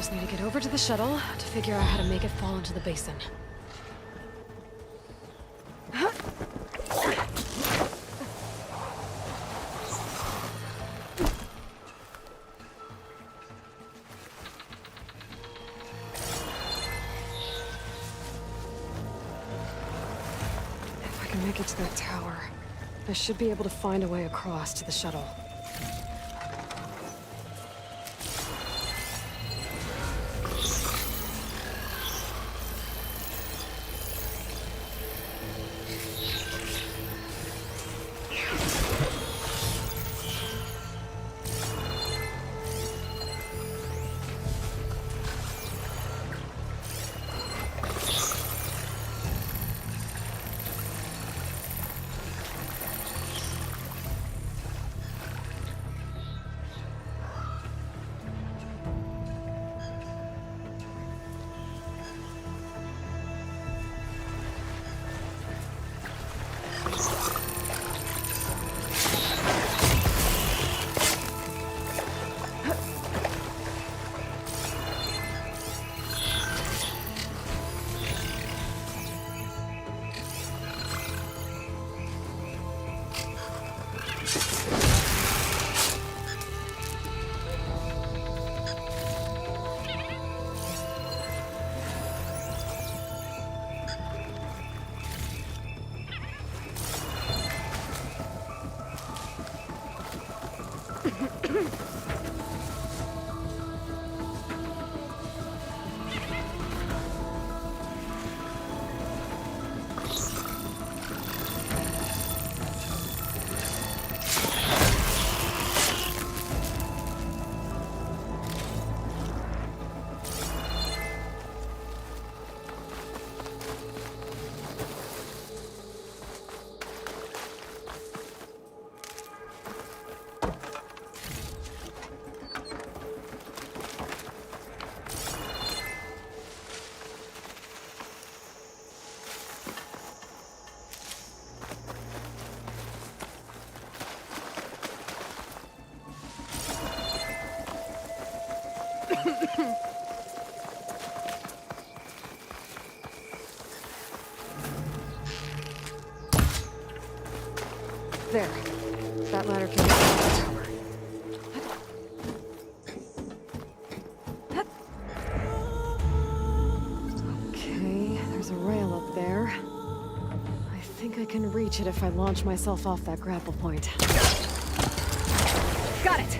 Just need to get over to the shuttle to figure out how to make it fall into the basin. If I can make it to that tower, I should be able to find a way across to the shuttle. There. That ladder can get to the tower. Okay, there's a rail up there. I think I can reach it if I launch myself off that grapple point. Got it!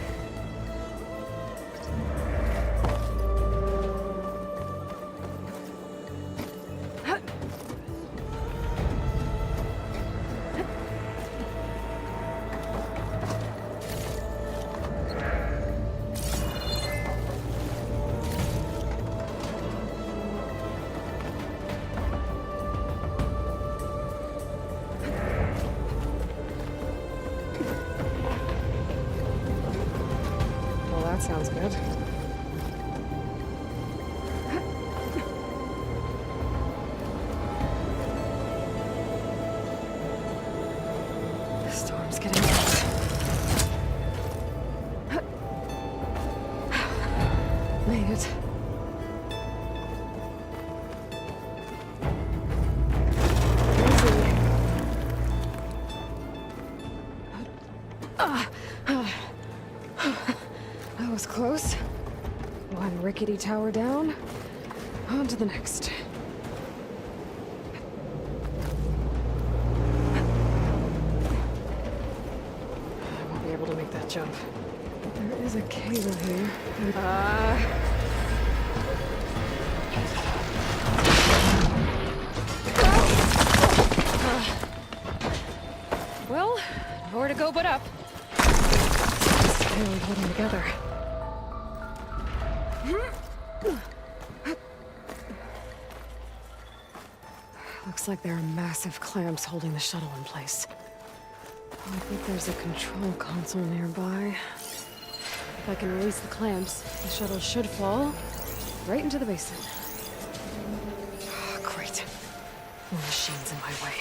That sounds good. The storm's getting worse. Made it. That was close. One rickety tower down. On to the next. I won't be able to make that jump. There is a cable here. Well, nowhere to go but up. Barely holding together. Looks like there are massive clamps holding the shuttle in place. I think there's a control console nearby. If I can release the clamps, the shuttle should fall right into the basin. Great. More machines in my way.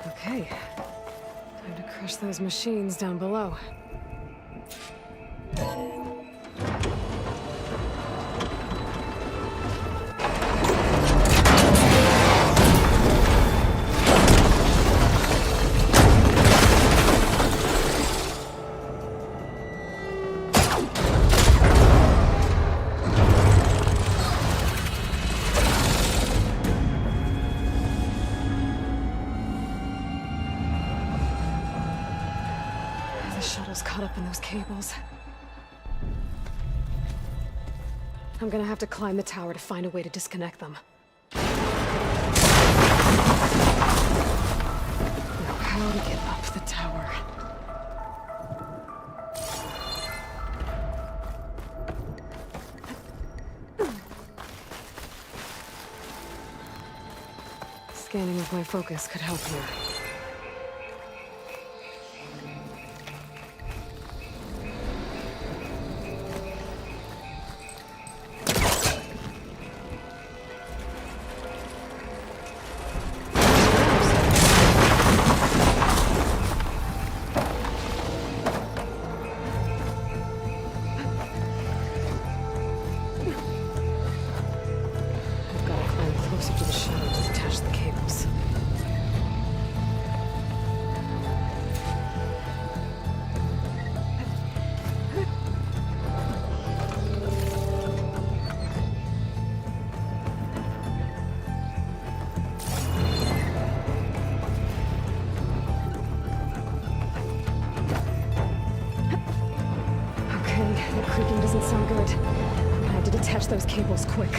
Okay. Time to crush those machines down below. Caught up in those cables. I'm gonna have to climb the tower to find a way to disconnect them. Now, how to get up the tower? Scanning with my focus could help here. Creaking doesn't sound good. I have to detach those cables quick.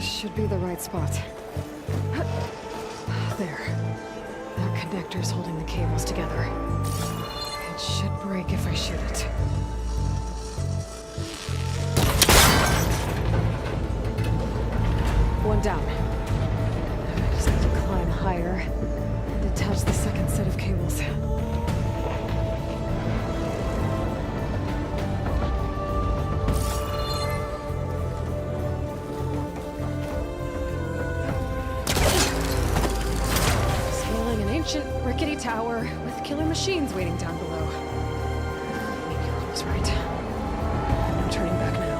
Should be the right spot. There. That connector's holding the cables together. It should break if I shoot it. One down. I just have to climb higher and detach the second set of cables. Rickety tower with killer machines waiting down below. Maybe Rob was right. I'm turning back now.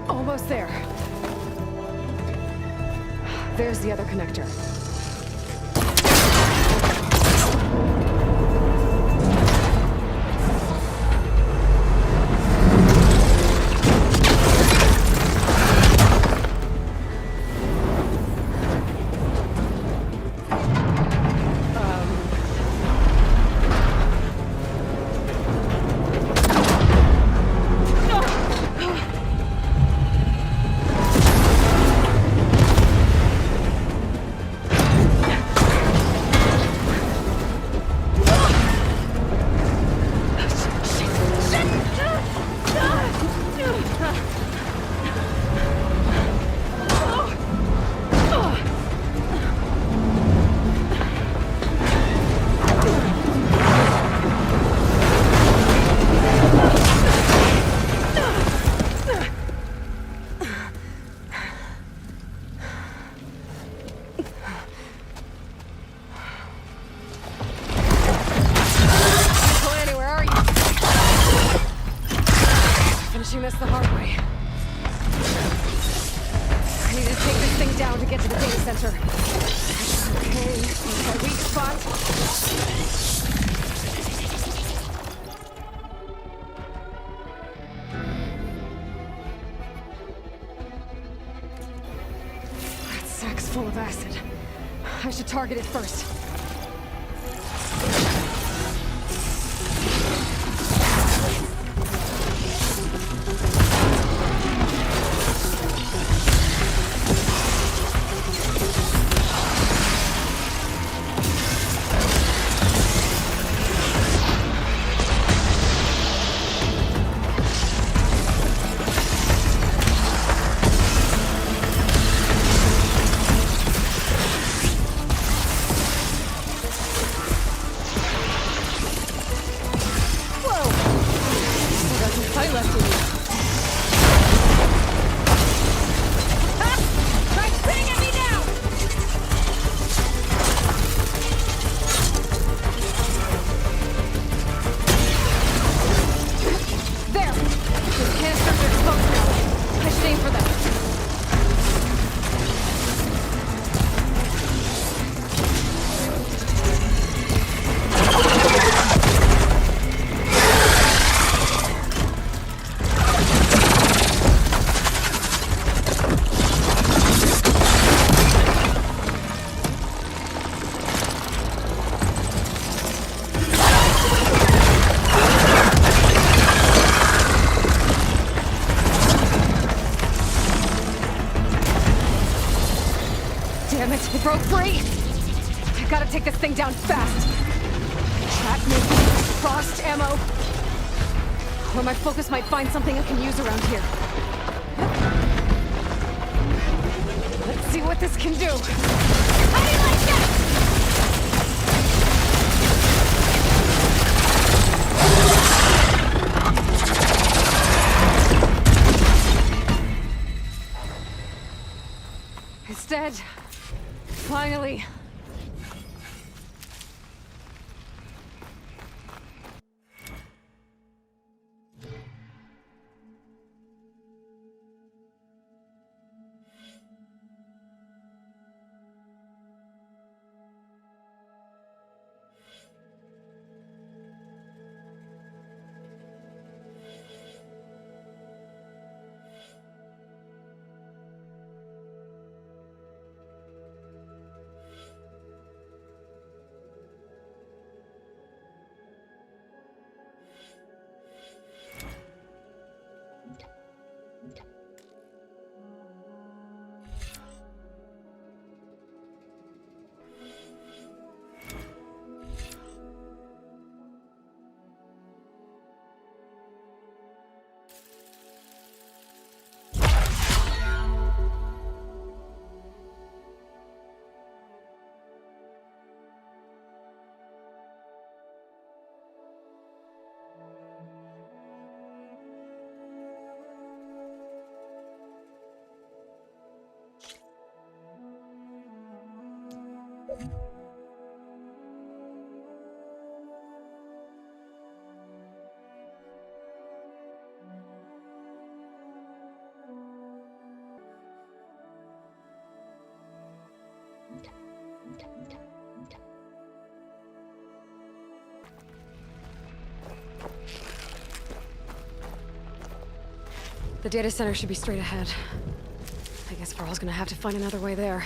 Almost there. There's the other connector. down to get to the data center. Okay, here's my weak spot. That sack's full of acid. I should target it first. Damn it, it broke free! I gotta take this thing down fast. Trap maybe, frost ammo. Or my focus might find something I can use around here. Let's see what this can do. How do you like that? It's dead. Finally. The data center should be straight ahead. I guess Varl's gonna have to find another way there.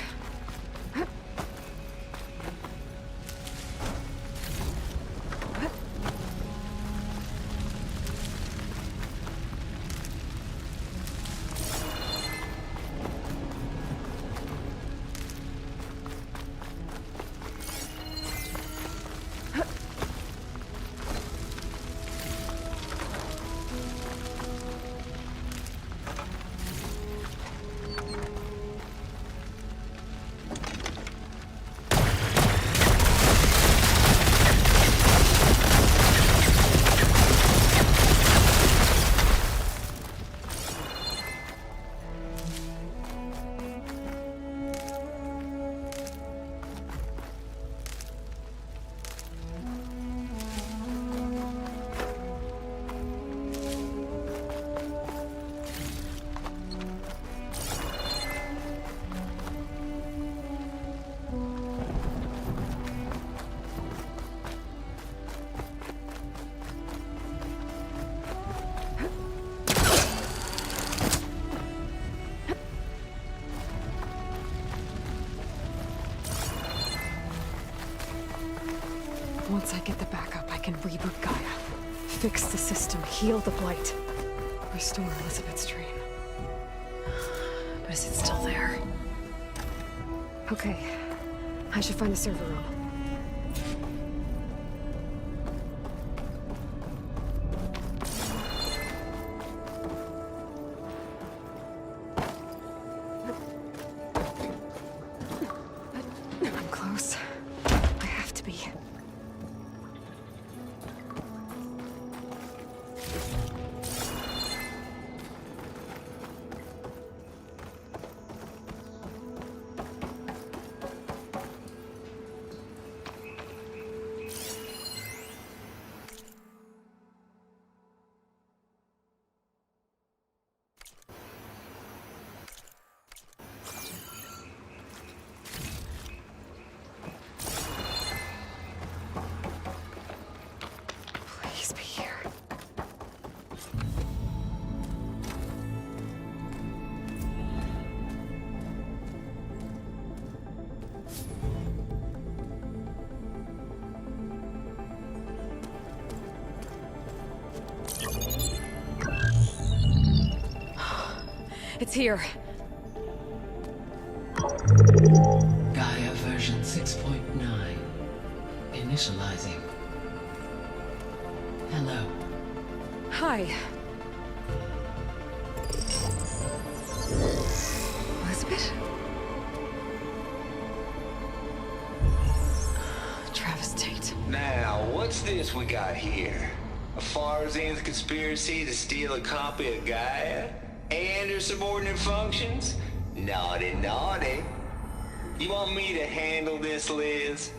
Once I get the backup, I can reboot Gaia. Fix the system, heal the blight. Restore Elizabeth's dream. But is it still there? Okay. I should find the server room. I'm close. I have to be. Please be here. It's here. Gaia version 6.9. Initializing. Hello. Hi. Elizabeth? Travis Tate. Now, what's this we got here? A 𝗧𝗪 conspiracy to steal a copy of Gaia? And her subordinate functions? Naughty, naughty. You want me to handle this, Liz?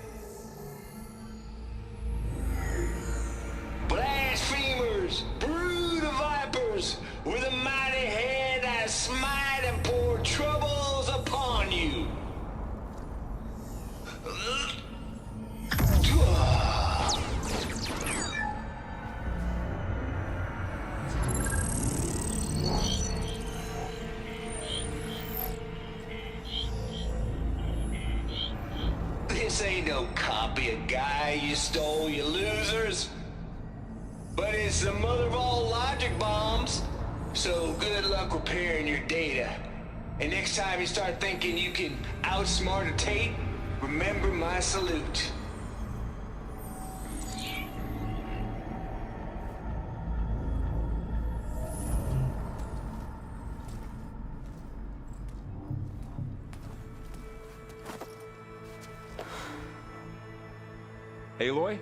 Blasphemers! Brood of vipers! With a mighty hand I smite and pour troubles upon you! This ain't no copy of Gaia you stole, you losers. But it's the mother of all logic bombs. So good luck repairing your data. And next time you start thinking you can outsmart a Tate, remember my salute. Aloy?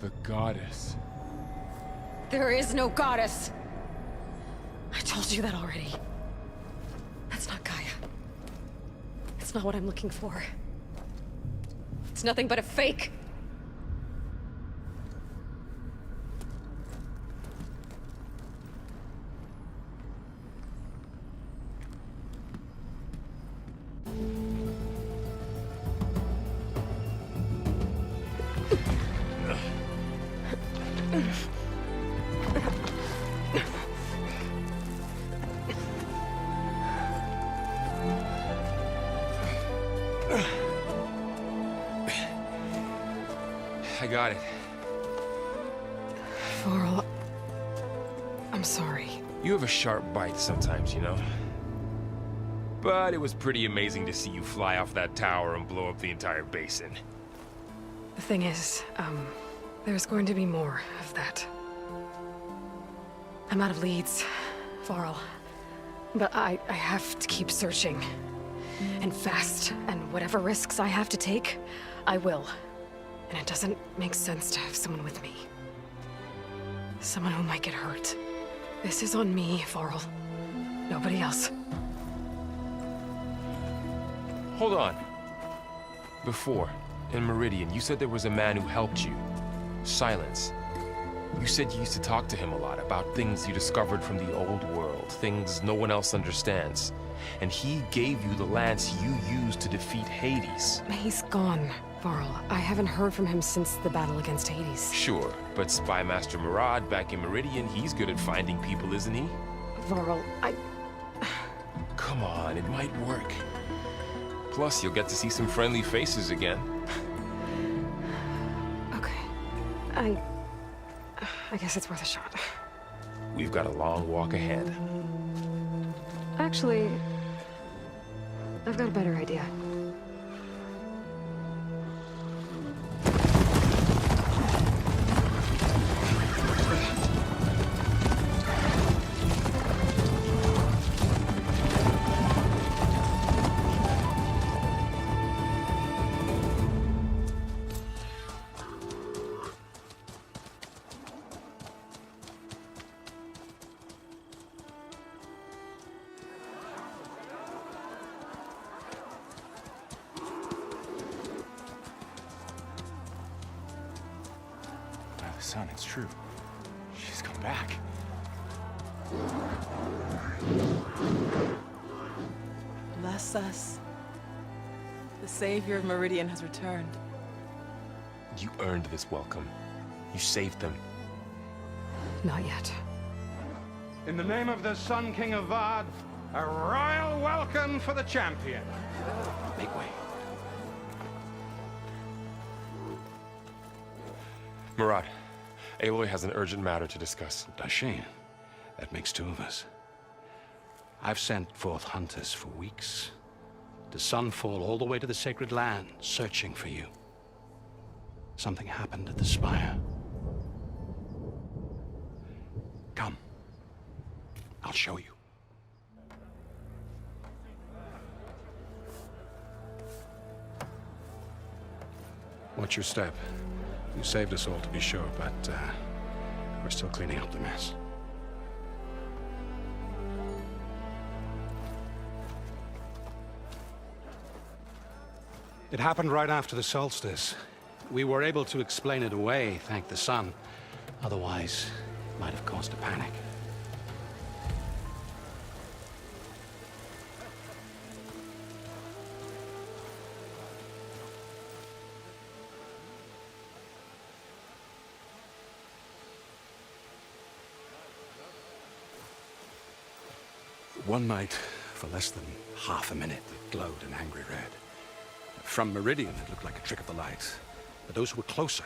The goddess. There is no goddess. I told you that already. That's not Gaia. It's not what I'm looking for. It's nothing but a fake. I got it. Varl, I'm sorry. You have a sharp bite sometimes, you know? But it was pretty amazing to see you fly off that tower and blow up the entire basin. The thing is, there's going to be more of that. I'm out of leads, Varl. But I have to keep searching. And fast, and whatever risks I have to take, I will. And it doesn't make sense to have someone with me. Someone who might get hurt. This is on me, Varl. Nobody else. Hold on. Before, in Meridian, you said there was a man who helped you. Silence. You said you used to talk to him a lot about things you discovered from the old world, things no one else understands. And he gave you the lance you used to defeat Hades. He's gone, Varl. I haven't heard from him since the battle against Hades. Sure, but Spy Master Murad back in Meridian, he's good at finding people, isn't he? Varl, Come on, it might work. Plus, you'll get to see some friendly faces again. Okay. I guess it's worth a shot. We've got a long walk ahead. Actually, I've got a better idea. Son, it's true. She's come back. Bless us. The savior of Meridian has returned. You earned this welcome. You saved them. Not yet. In the name of the Sun King of Vard, a royal welcome for the champion. Make way. Murat, Aloy has an urgent matter to discuss. 𝗪𝗫. That makes two of us. I've sent forth hunters for weeks. To Sunfall all the way to the Sacred Land, searching for you. Something happened at the spire. Come. I'll show you. Watch your step. You saved us all, to be sure, but we're still cleaning up the mess. It happened right after the solstice. We were able to explain it away, thank the sun. Otherwise, it might have caused a panic. One night, for less than half a minute, it glowed an angry red. From Meridian, it looked like a trick of the light. But those who were closer,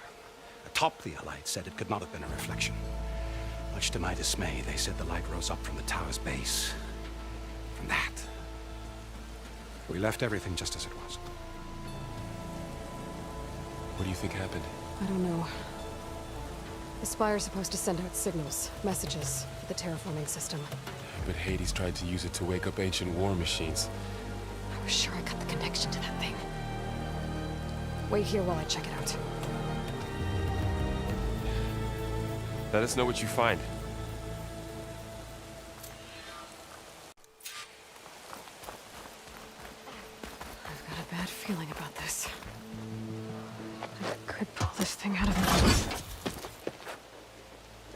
atop the light, said it could not have been a reflection. Much to my dismay, they said the light rose up from the tower's base. From that. We left everything just as it was. What do you think happened? I don't know. The Spire's supposed to send out signals, messages, for the terraforming system. But Hades tried to use it to wake up ancient war machines. I was sure I got the connection to that thing. Wait here while I check it out. Let us know what you find. I've got a bad feeling about this. I could pull this thing out of me.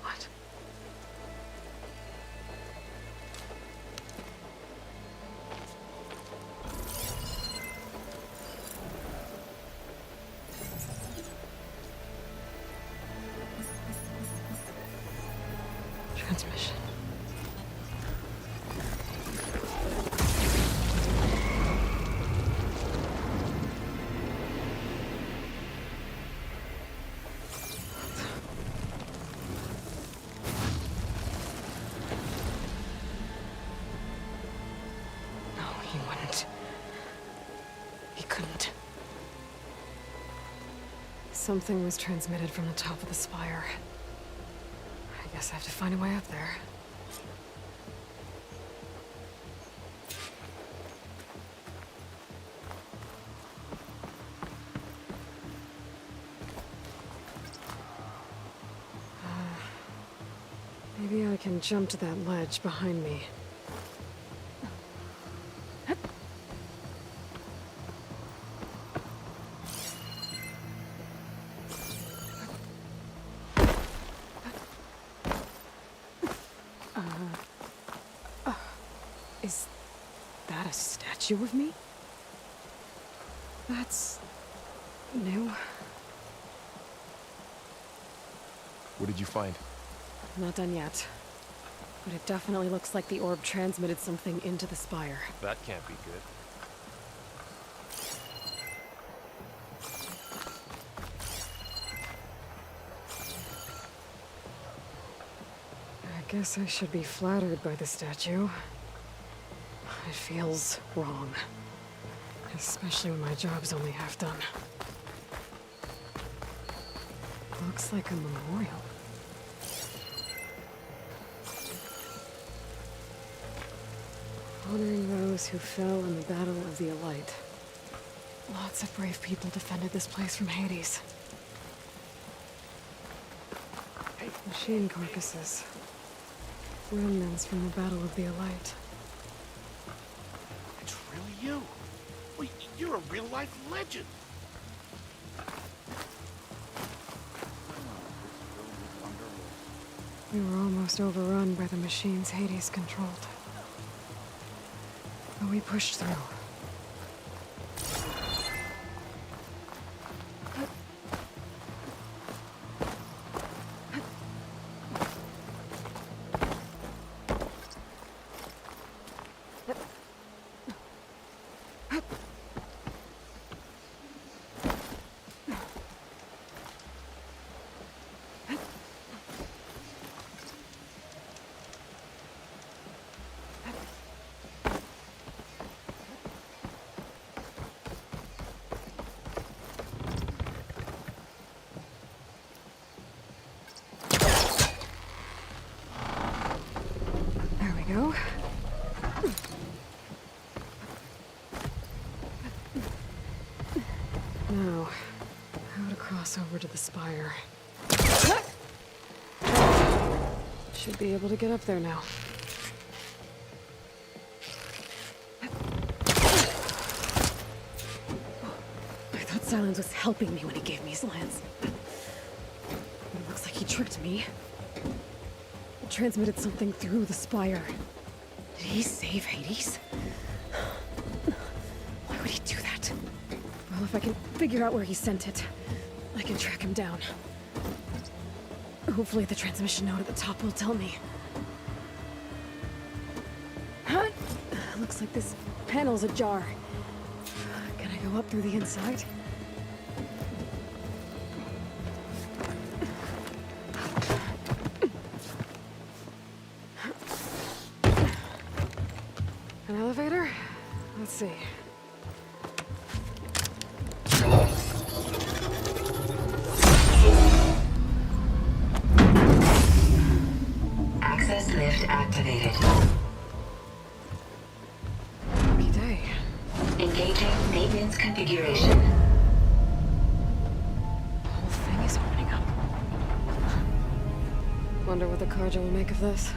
What? Transmission. No, he wouldn't. He couldn't. Something was transmitted from the top of the spire. I guess I have to find a way up there. Maybe I can jump to that ledge behind me. Is that a statue of me? That's new. What did you find? Not done yet. But it definitely looks like the orb transmitted something into the spire. That can't be good. Guess I should be flattered by the statue. It feels wrong. Especially when my job's only half done. Looks like a memorial. Honoring those who fell in the Battle of the 𝗧𝗧. Lots of brave people defended this place from Hades. Machine carcasses. Remnants from the Battle of the 𝗧𝗧. It's really you. Wait, you're a real-life legend. We were almost overrun by the machines Hades controlled. But we pushed through. Go. Now, how to cross over to the spire. Should be able to get up there now. I thought Silence was helping me when he gave me his lance. It looks like he tricked me. Transmitted something through the spire. Did he save Hades? Why would he do that? Well, if I can figure out where he sent it, I can track him down. Hopefully the transmission node at the top will tell me. Looks like this panel's ajar. Can I go up through the inside? An elevator? Let's see. Access lift activated. Lucky day. Engaging maintenance configuration. The whole thing is opening up. Wonder what the 𝗂𝗁 will make of this.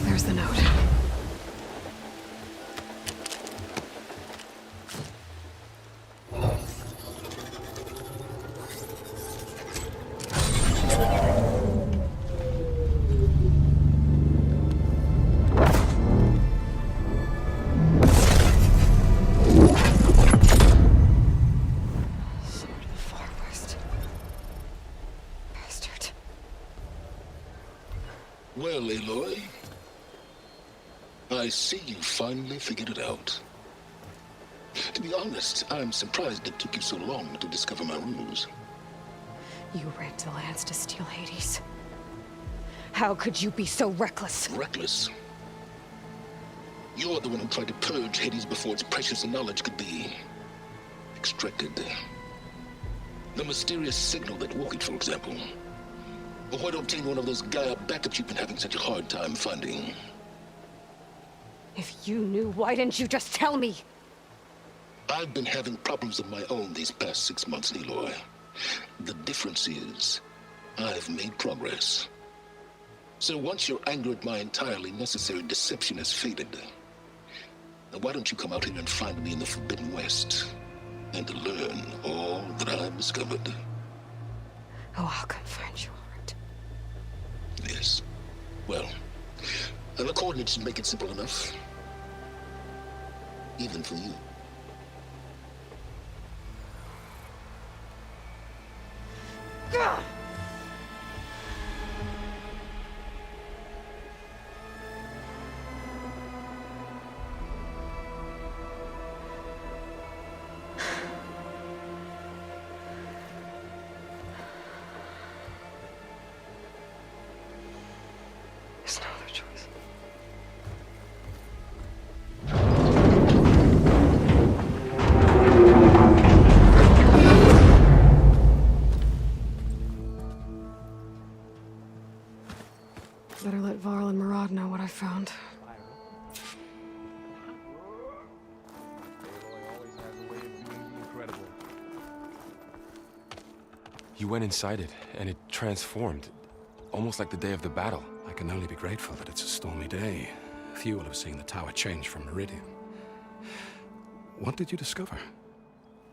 There's the note. Sword of the Far West. Bastard. Well, Aloy, I see you finally figured it out. To be honest, I'm surprised it took you so long to discover my ruse. You rigged the lance to steal Hades. How could you be so reckless? Reckless? You're the one who tried to purge Hades before its precious knowledge could be extracted. The mysterious signal that woke it, for example. Or why to obtain one of those Gaia backups you've been having such a hard time finding. If you knew, why didn't you just tell me? I've been having problems of my own these past 6 months, Aloy. The difference is, I've made progress. So once your anger at my entirely necessary deception has faded, now why don't you come out here and find me in the Forbidden West, and learn all that I've discovered? Oh, I'll come find you, all right. Yes. Well, and the coordinates should make it simple enough. Even for you. Better let Varl and Murad know what I found. Aloy always has a way of doing the incredible. You went inside it, and it transformed. Almost like the day of the battle. I can only be grateful that it's a stormy day. Few will have seen the tower change from Meridian. What did you discover?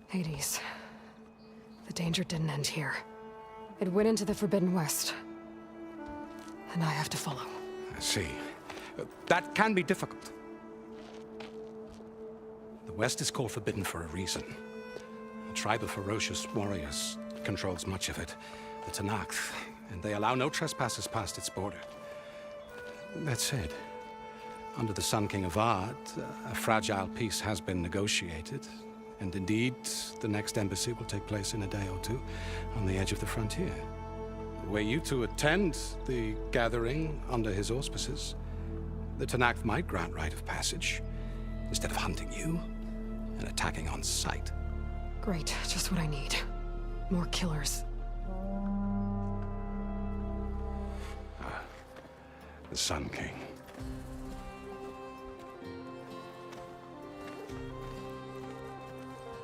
Hades. The danger didn't end here. It went into the Forbidden West. And I have to follow. I see. That can be difficult. The West is called Forbidden for a reason. A tribe of ferocious warriors controls much of it, the 𝗏nacht, and they allow no trespassers past its border. That said, under the Sun King of Ard, a fragile peace has been negotiated, and indeed, the next embassy will take place in a day or two on the edge of the frontier. Were you to attend the gathering under his auspices, the 𝗏nacht might grant right of passage, instead of hunting you and attacking on sight. Great, just what I need. More killers. The Sun King.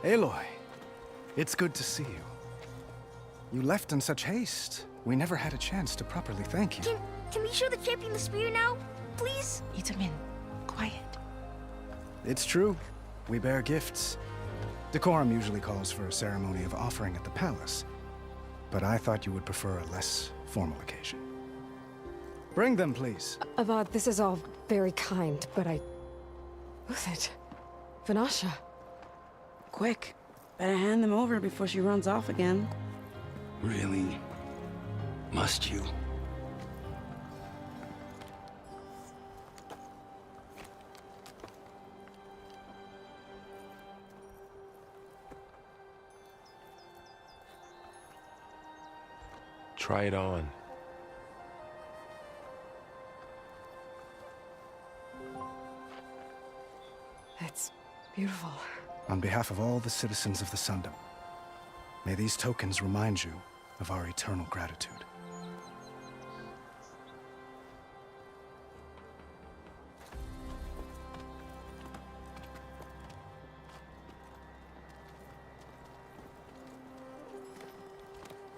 Aloy, it's good to see you. You left in such haste. We never had a chance to properly thank you. Can we show the champion the spear now? Please? Itamin, quiet. It's true. We bear gifts. Decorum usually calls for a ceremony of offering at the palace. But I thought you would prefer a less formal occasion. Bring them, please. Avad, this is all very kind, but Who's it? Vanasha. Quick. Better hand them over before she runs off again. Really? Must you? Try it on. It's beautiful. On behalf of all the citizens of the Sundom, may these tokens remind you of our eternal gratitude.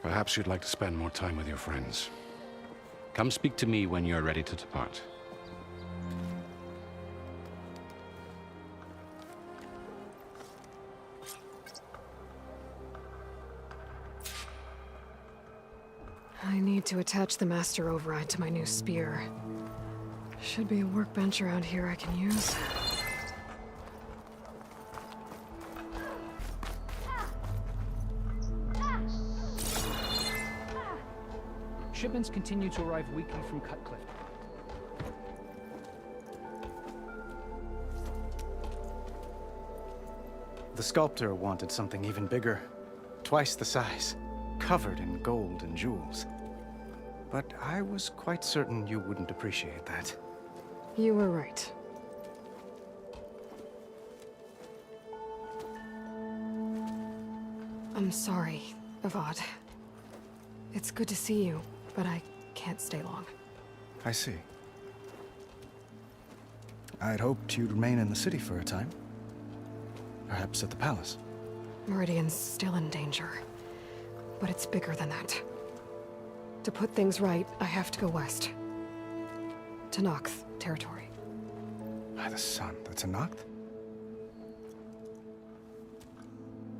Perhaps you'd like to spend more time with your friends. Come speak to me when you're ready to depart. I need to attach the master override to my new spear. Should be a workbench around here I can use. Shipments continue to arrive weekly from 𝗏𝗏𝗃. The sculptor wanted something even bigger, twice the size, covered in gold and jewels. But I was quite certain you wouldn't appreciate that. You were right. I'm sorry, Avad. It's good to see you, but I can't stay long. I see. I'd hoped you'd remain in the city for a time. Perhaps at the palace. Meridian's still in danger. But it's bigger than that. To put things right, I have to go west. To 𝗏nacht territory. By the sun, that's a 𝗏nacht?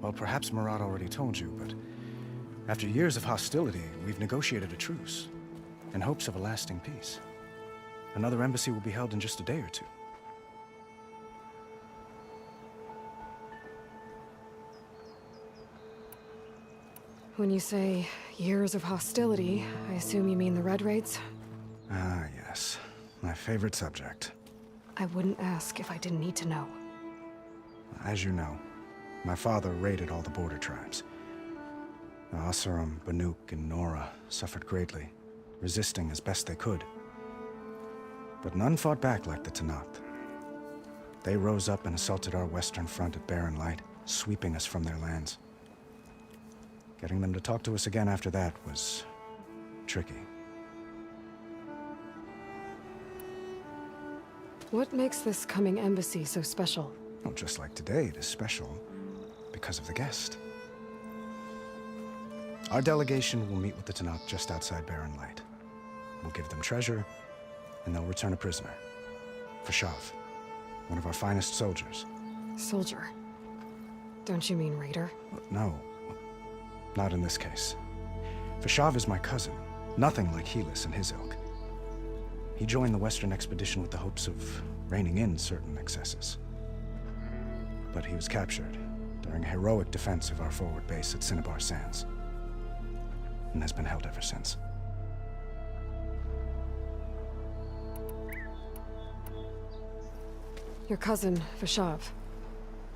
Well, perhaps Murad already told you, but after years of hostility, we've negotiated a truce, in hopes of a lasting peace. Another embassy will be held in just a day or two. When you say years of hostility, I assume you mean the Red Raids? Ah, yes. My favorite subject. I wouldn't ask if I didn't need to know. As you know, my father raided all the border tribes. The 𝗏𝗏𝗃, Banuk, and Nora suffered greatly, resisting as best they could. But none fought back like the 𝗏nacht. They rose up and assaulted our western front at Barren Light, sweeping us from their lands. Getting them to talk to us again after that was tricky. What makes this coming embassy so special? Well, just like today, it is special because of the guest. Our delegation will meet with the 𝗀𝗏 just outside Barren Light. We'll give them treasure, and they'll return a prisoner. 𝗏𝗏, one of our finest soldiers. Soldier? Don't you mean raider? No, not in this case. 𝗏𝗏 is my cousin, nothing like 𝗏𝗏 and his ilk. He joined the Western expedition with the hopes of reining in certain excesses. But he was captured during a heroic defense of our forward base at Cinnabar Sands, and has been held ever since. Your cousin, 𝗏𝗏.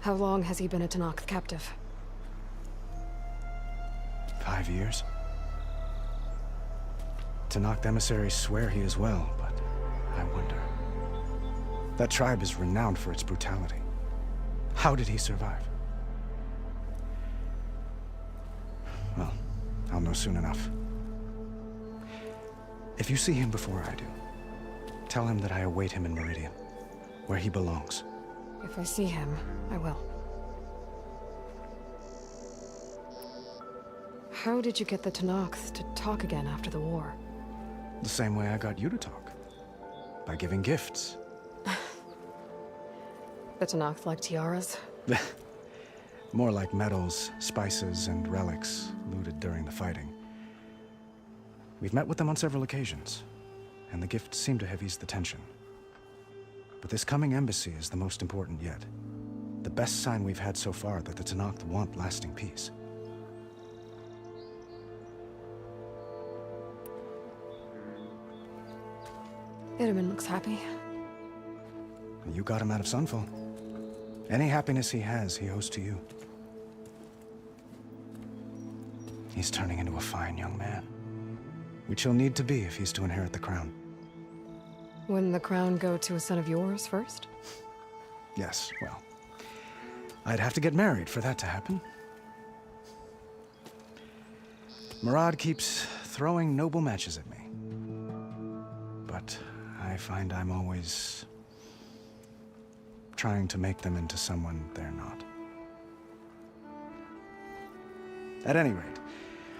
How long has he been a 𝗀𝗏 captive? 5 years. 𝗀𝗏 emissaries swear he is well, but I wonder. That tribe is renowned for its brutality. How did he survive? Well, I'll know soon enough. If you see him before I do, tell him that I await him in Meridian, where he belongs. If I see him, I will. How did you get the 𝗀𝗏 to talk again after the war? The same way I got you to talk. By giving gifts. The 𝗀𝗏 like tiaras? More like medals, spices, and relics looted during the fighting. We've met with them on several occasions, and the gifts seem to have eased the tension. But this coming embassy is the most important yet. The best sign we've had so far that the 𝗀𝗏 want lasting peace. 𝗏𝗏 looks happy. You got him out of Sunfall. Any happiness he has, he owes to you. He's turning into a fine young man, which he'll need to be if he's to inherit the crown. Wouldn't the crown go to a son of yours first? Yes, well, I'd have to get married for that to happen. Murad keeps throwing noble matches at me. But I find I'm always trying to make them into someone they're not. At any rate,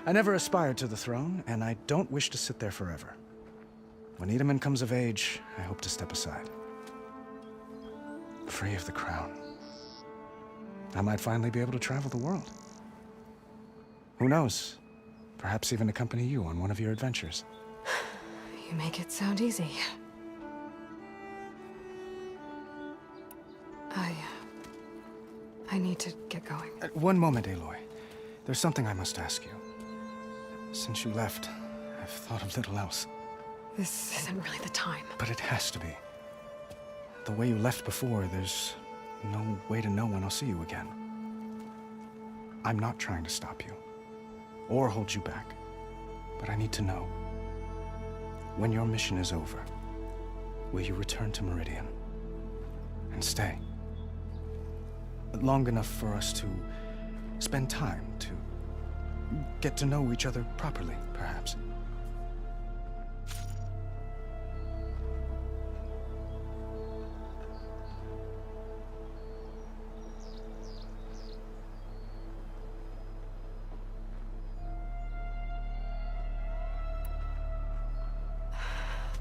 I never aspired to the throne, and I don't wish to sit there forever. When 𝗏𝗏 comes of age, I hope to step aside. Free of the crown. I might finally be able to travel the world. Who knows? Perhaps even accompany you on one of your adventures. You make it sound easy. I need to get going. One moment, Aloy. There's something I must ask you. Since you left, I've thought of little else. This isn't really the time. But it has to be. The way you left before, there's no way to know when I'll see you again. I'm not trying to stop you, or hold you back, but I need to know. When your mission is over, will you return to Meridian and stay? Long enough for us to spend time, to get to know each other properly, perhaps.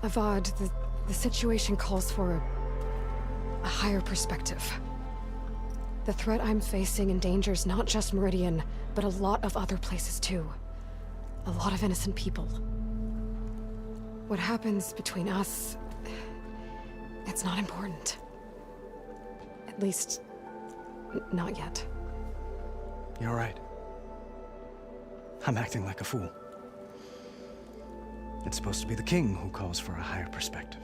Avad, the situation calls for a higher perspective. The threat I'm facing endangers not just Meridian, but a lot of other places too. A lot of innocent people. What happens between us, it's not important. At least, not yet. You're right. I'm acting like a fool. It's supposed to be the king who calls for a higher perspective.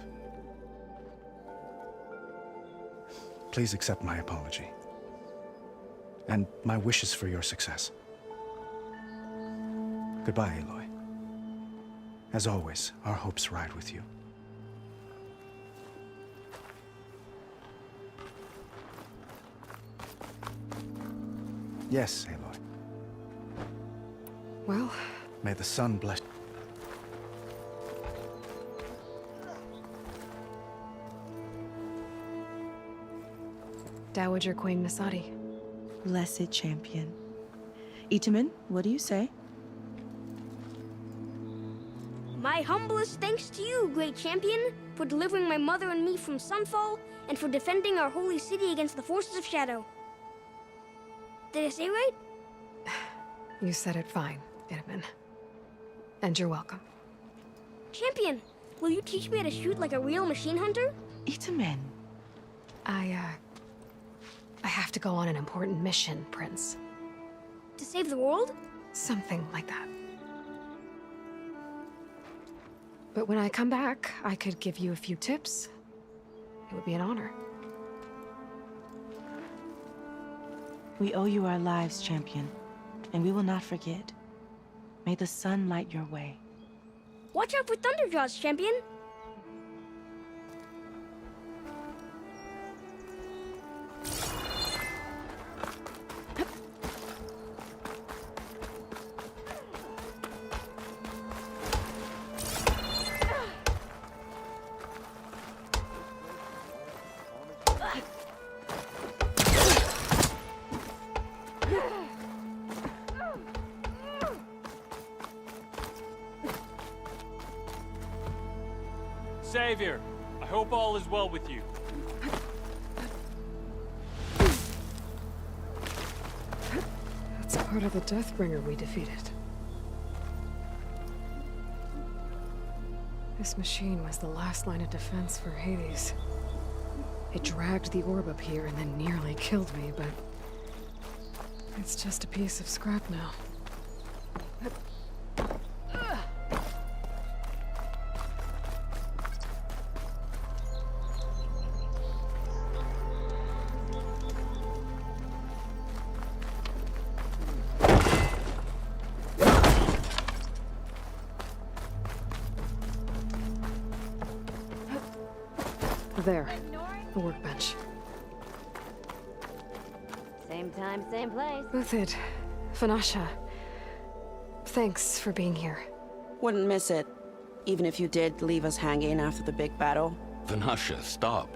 Please accept my apology. And my wishes for your success. Goodbye, Aloy. As always, our hopes ride with you. Yes, Aloy. Well? May the sun bless... Dowager Queen 𝗚𝗧cie. Blessed champion. 𝗬𝗔𝗻, what do you say? My humblest thanks to you, great champion, for delivering my mother and me from Sunfall, and for defending our holy city against the forces of shadow. Did I say right? You said it fine, 𝗬𝗛. And you're welcome. Champion, will you teach me how to shoot like a real machine hunter? 𝗬𝗔𝗻. I have to go on an important mission, Prince. To save the world? Something like that. But when I come back, I could give you a few tips. It would be an honor. We owe you our lives, champion, and we will not forget. May the sun light your way. Watch out for Thunderjaws, champion. Savior, I hope all is well with you. That's part of the Deathbringer we defeated. This machine was the last line of defense for Hades. It dragged the orb up here and then nearly killed me, but it's just a piece of scrap now. There, the workbench. Same time, same place. 𝗀𝗏𝗄. Thanks for being here. Wouldn't miss it, even if you did leave us hanging after the big battle. 𝗏𝗏𝗄, stop.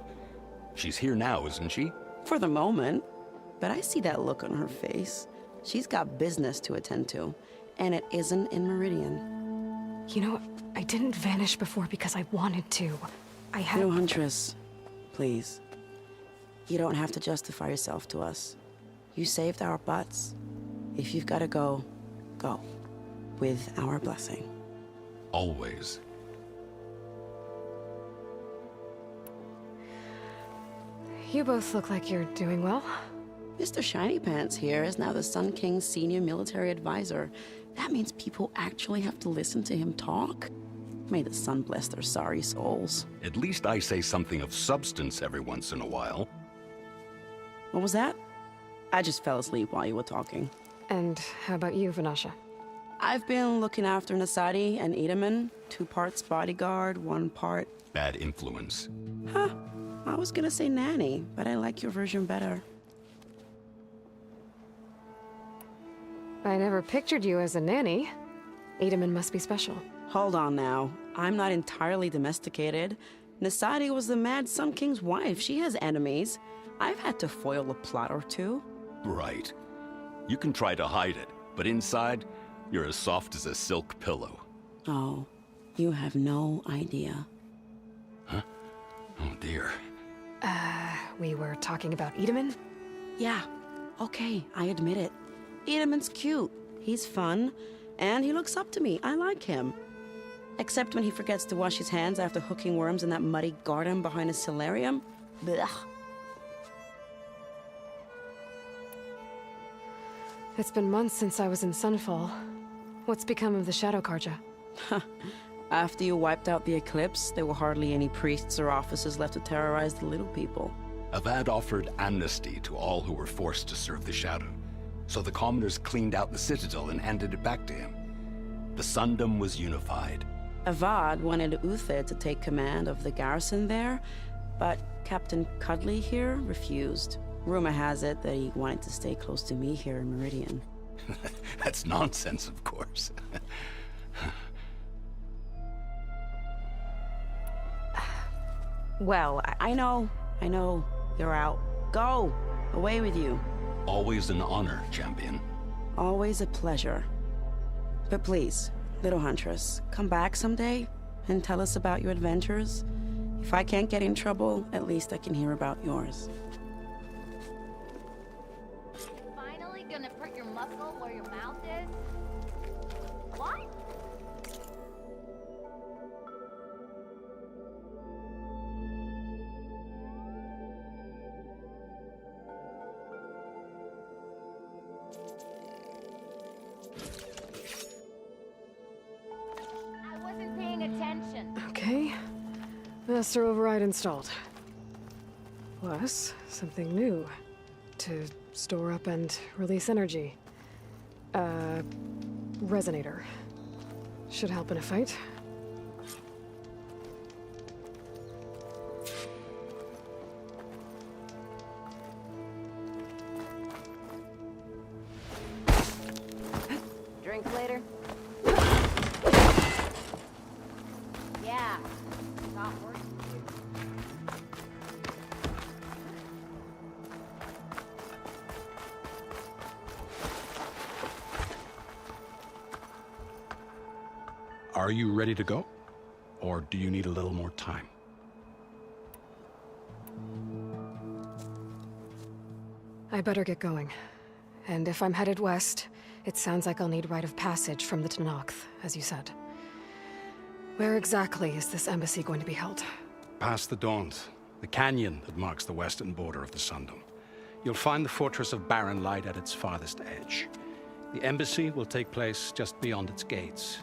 She's here now, isn't she? For the moment. But I see that look on her face. She's got business to attend to, and it isn't in Meridian. You know, I didn't vanish before because I wanted to. I had... No, Huntress. Please. You don't have to justify yourself to us. You saved our butts. If you've got to go, go. With our blessing. Always. You both look like you're doing well. Mr. Shiny Pants here is now the Sun King's senior military advisor. That means people actually have to listen to him talk? May the sun bless their sorry souls. At least I say something of substance every once in a while. What was that? I just fell asleep while you were talking. And how about you, 𝗏𝗏𝗄? I've been looking after 𝗚𝗧cie and 𝗬𝗛, 2 parts bodyguard, 1 part... Bad influence. Huh. I was gonna say nanny, but I like your version better. I never pictured you as a nanny. 𝗬𝗛 must be special. Hold on now. I'm not entirely domesticated. 𝗚𝗧cie was the mad Sun King's wife. She has enemies. I've had to foil a plot or 2. Right. You can try to hide it, but inside, you're as soft as a silk pillow. Oh, you have no idea. Huh? Oh dear. We were talking about 𝗬𝗛? Yeah. Okay, I admit it. 𝗬𝗛's cute. He's fun. And he looks up to me. I like him. Except when he forgets to wash his hands after hooking worms in that muddy garden behind his solarium. Blech. It's been months since I was in Sunfall. What's become of the Shadow 𝗏𝗏𝗄? After you wiped out the eclipse, there were hardly any priests or officers left to terrorize the little people. Avad offered amnesty to all who were forced to serve the Shadow. So the commoners cleaned out the citadel and handed it back to him. The Sundom was unified. Avad wanted 𝗬𝗏𝗄 to take command of the garrison there, but Captain Cuddly here refused. Rumor has it that he wanted to stay close to me here in Meridian. That's nonsense, of course. Well, I know. You're out. Go! Away with you. Always an honor, champion. Always a pleasure. But please, little huntress, come back someday and tell us about your adventures. If I can't get in trouble, at least I can hear about yours. Finally gonna put your muscle where your mouth is? What? I wasn't paying attention. Okay. Master override installed. Plus, something new. To store up and release energy. Resonator. Should help in a fight. Drink later? Yeah. Stop working. Are you ready to go? Or do you need a little more time? I better get going. And if I'm headed west, it sounds like I'll need rite of passage from the 𝗏𝗏, as you said. Where exactly is this embassy going to be held? Past the Dawns, the canyon that marks the western border of the Sundom. You'll find the fortress of Barren Light at its farthest edge. The embassy will take place just beyond its gates.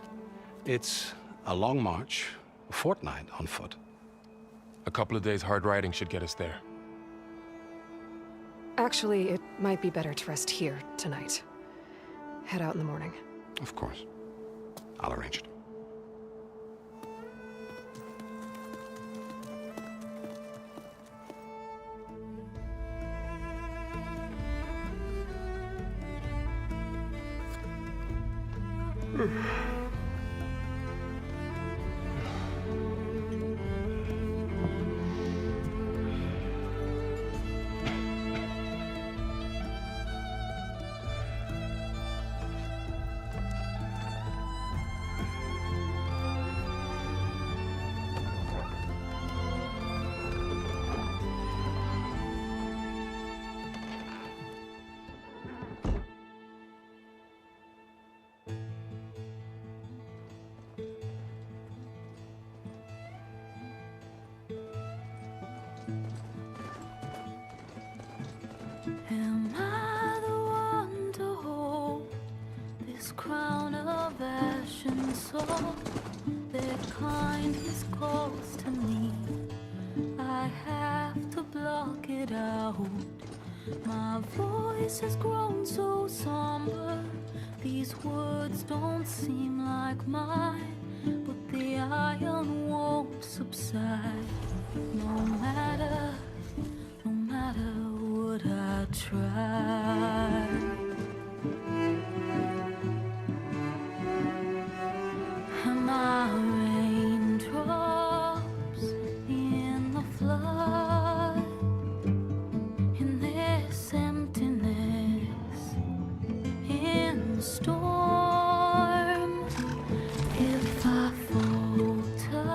It's a long march, a fortnight on foot. A couple of days hard riding should get us there. Actually, it might be better to rest here tonight. Head out in the morning. Of course. I'll arrange it. Am I the one to hold this crown of ash and soul? Their kindness calls to me. I have to block it out. My voice has grown so somber. These words don't seem like mine, but the iron won't subside. No matter what I try. Am I raindrops in the flood? In this emptiness, in the storm. If I falter,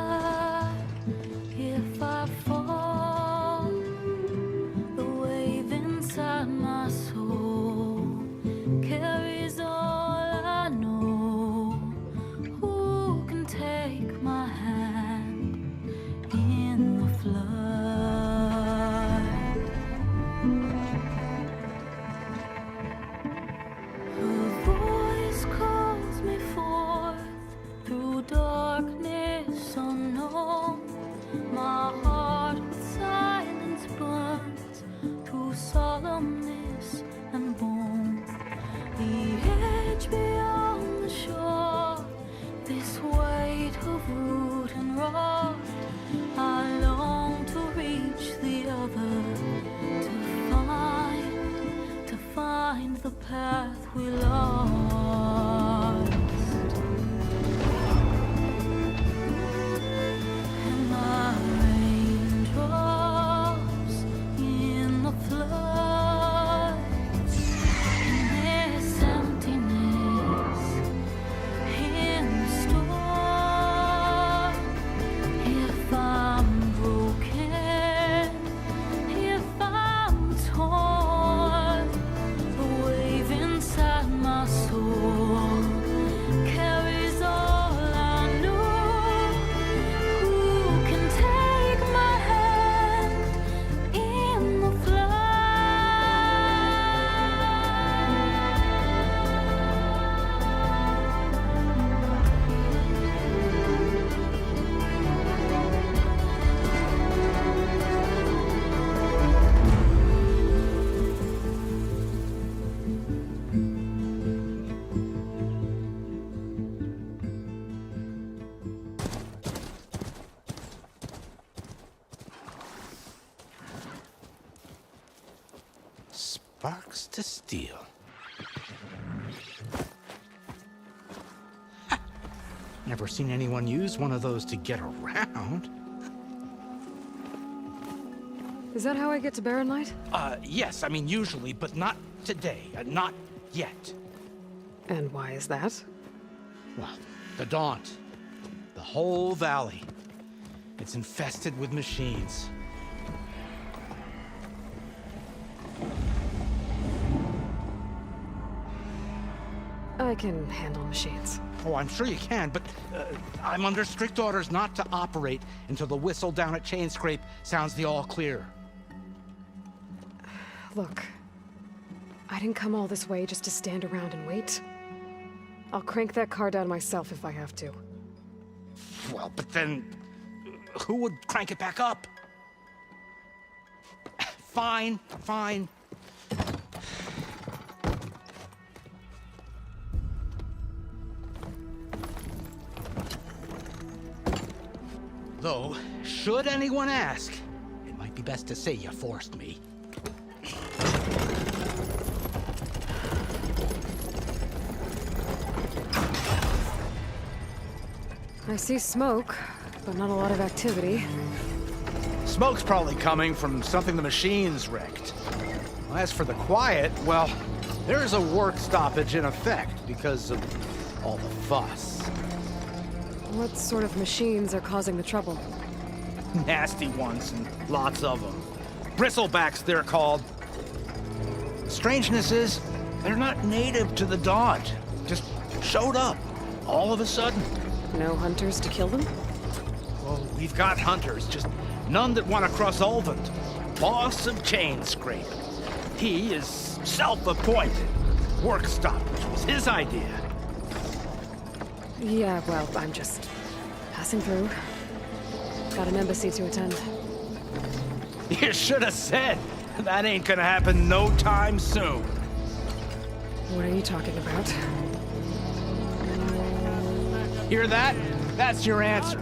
Sparks to steel. Never seen anyone use one of those to get around. Is that how I get to Barren Light? Yes, I mean usually, but not today. Not yet. And why is that? Well, the Daunt. The whole valley. It's infested with machines. I can handle machines. Oh, I'm sure you can, but I'm under strict orders not to operate until the whistle down at 𝗀𝗧cie_𝗩𝗶𝗄𝗆 sounds the all clear. Look, I didn't come all this way just to stand around and wait. I'll crank that car down myself if I have to. Well, but then who would crank it back up? Fine, fine. Though, should anyone ask, it might be best to say you forced me. I see smoke, but not a lot of activity. Smoke's probably coming from something the machines wrecked. As for the quiet, well, there's a work stoppage in effect because of all the fuss. What sort of machines are causing the trouble? Nasty ones, and lots of them. Bristlebacks, they're called. Strangeness is, they're not native to the Daunt. Just showed up, all of a sudden. No hunters to kill them? Well, we've got hunters, just none that want to cross 𝗀𝗆𝗆. Boss of 𝗀𝗧cie_𝗪. He is self-appointed. Work stoppage was his idea. Yeah, well, I'm just passing through. Got an embassy to attend. You should have said. That ain't gonna happen no time soon. What are you talking about? Hear that? That's your answer.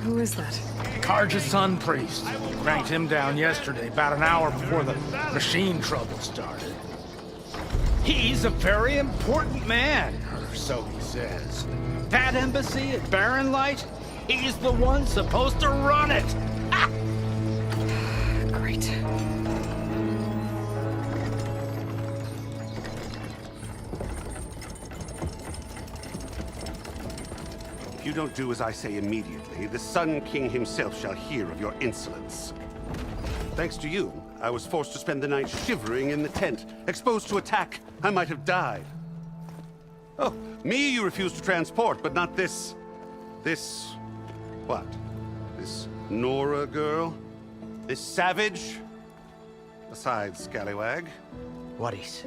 Who is that? 𝗏𝗏 Sun Priest. Cranked him down yesterday, about an hour before the machine trouble started. He's a very important man, or so he says. That embassy at Barren Light, he's the one supposed to run it. Ah! Great. If you don't do as I say immediately, the Sun King himself shall hear of your insolence. Thanks to you, I was forced to spend the night shivering in the tent. Exposed to attack, I might have died. Oh, me you refuse to transport, but not this... what? This Nora girl? This savage? Besides, scallywag. Wadis.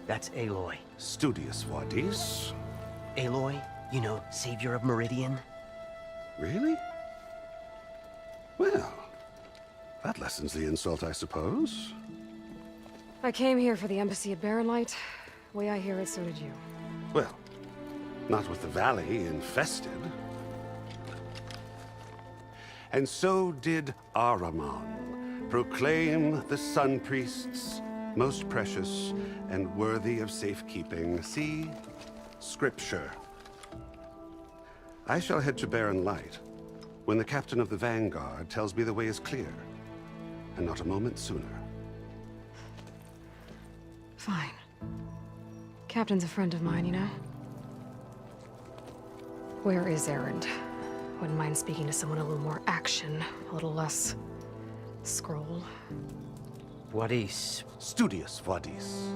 That's Aloy. Studious Wadis. Aloy, you know, savior of Meridian. Really? Well, that lessens the insult, I suppose. I came here for the embassy at Barren Light. Way I hear it, so did you. Well, not with the valley infested. And so did Ahriman proclaim the Sun Priests most precious and worthy of safekeeping. See? Scripture. I shall head to Barren Light when the captain of the Vanguard tells me the way is clear, and not a moment sooner. Fine. Captain's a friend of mine, you know? Where is Erend? Wouldn't mind speaking to someone a little more action, a little less scroll. Wadis. Studious Wadis.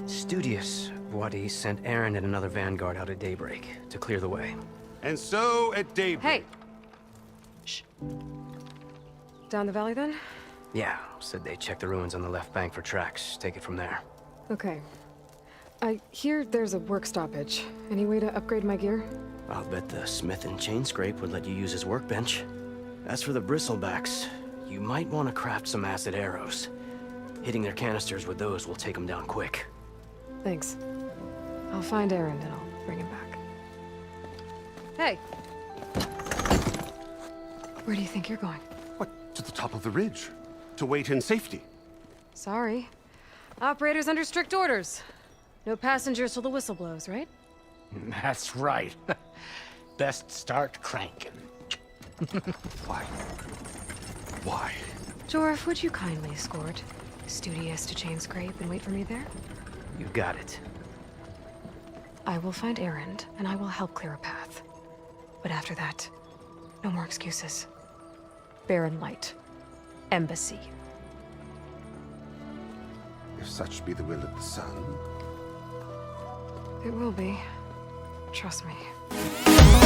Studious Wadis sent Erend and another Vanguard out at daybreak to clear the way. And so at daybreak... Hey! Shh. Down the valley, then? Yeah, said they checked the ruins on the left bank for tracks. Take it from there. Okay. I hear there's a work stoppage. Any way to upgrade my gear? I'll bet the smith in 𝗀𝗧cie_𝗪𝗏 would let you use his workbench. As for the bristlebacks, you might want to craft some acid arrows. Hitting their canisters with those will take them down quick. Thanks. I'll find Erend and I'll bring him back. Hey! Where do you think you're going? What? To the top of the ridge. To wait in safety. Sorry. Operator's under strict orders. No passengers till the whistle blows, right? That's right. Best start cranking. Why? Why? 𝗀𝗏, would you kindly escort Studious to Chainscrape and wait for me there? You got it. I will find Erend, and I will help clear a path. But after that, no more excuses. Barren light. Embassy. If such be the will of the sun. It will be. Trust me.